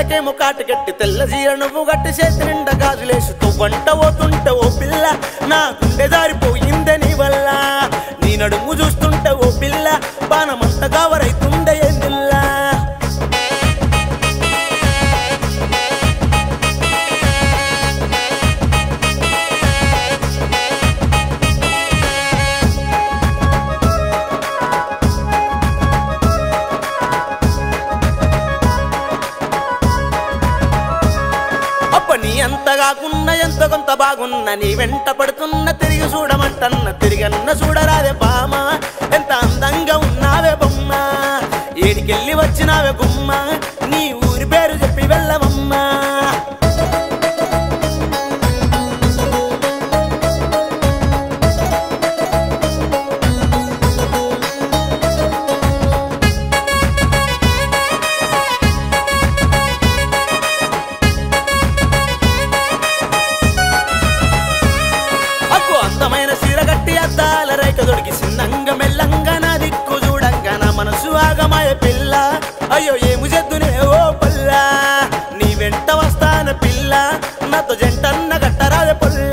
తలకేమో కాటుకెట్టి తెల్ల జీర నువ్వు గట్టి చేతి నిండా గాజులేసుతో వంట పోతుంటే ఓ పిల్ల నా గుండె జారిపోయిందే నీ వల్ల నీ నడుము చూస్తుంటే ఓ పిల్ల బాణమంత కవరైతుండే ఎందుల్లా నీ ఎంత కాకున్నా ఎంత కొంత బాగున్నా నీ వెంట పడుతున్న తిరిగి చూడమంటన్న తిరిగన్న చూడరాదే బామ ఎంత అందంగా ఉన్నావే బొమ్మ ఏడికెళ్ళి వచ్చినావే గుమ్మ నీ ఊరి పేరు చెప్పి వెళ్ళవమ్మా అందమైన సీర గట్టి అద్దాల రైక దొడికి సిన్నంగా మెల్లంగా నా దిక్కు చూడంగా నా మనసు ఆగమాయ పిల్ల అయ్యో ఏము జద్దునే ఓ పల్ల నీ వెంట వస్తాన పిల్ల నాతో జంటన్న గట్టరాదే పొల్ల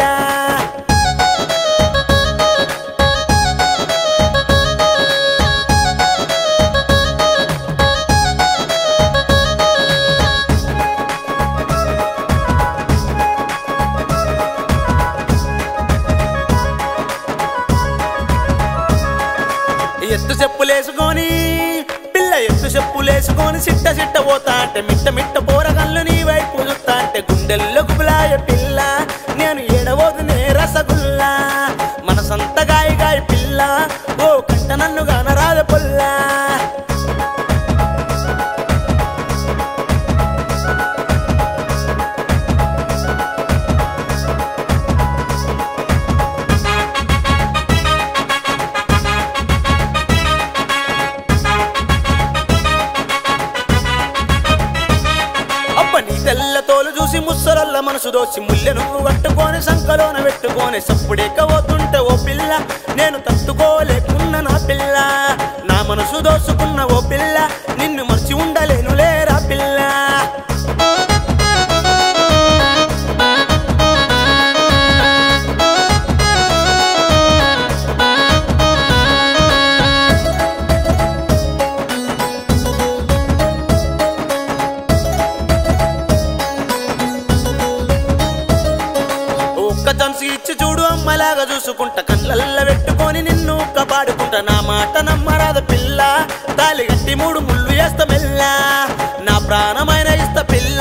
ఎత్తు చెప్పులేసుకొని పిల్ల ఎత్తు చెప్పులేసుకొని సిట్ట సిట్ట పోతా అంటే మిట్ట మిట్ట పోరగల్లు నీ వైపు చూస్తా అంటే గుండెల్లో గుబులాయ పిల్ల నేను ఎడవోదునే రసగుల్లా మనసంత గాయ గాయ పిల్ల ఓ కంట నన్ను గానరాద పొల్లా తెల్ల తోలు చూసి ముస్సరల్ల మనసు దోసి ముల్లె నువ్వు కట్టుకొని సంకలోన పెట్టుకొని సప్పుడెక్కబోతుంటే ఓ పిల్ల నేను తట్టుకోలేకున్న నా పిల్ల నా మనసు దోసుకున్న ఓ పిల్ల నిన్ను మర్చి ఉండలేను లేరా పిల్ల ఛాన్స్ ఇచ్చి చూడు అమ్మలాగా చూసుకుంటా కళ్ళల్ల పెట్టుకొని నిన్ను కాపాడుకుంటా నా మాట నమ్మరాద పిల్ల తాలి గట్టి 3 ముళ్ళు వేస్తా మెల్ల నా ప్రాణమైన ఇస్తా పిల్ల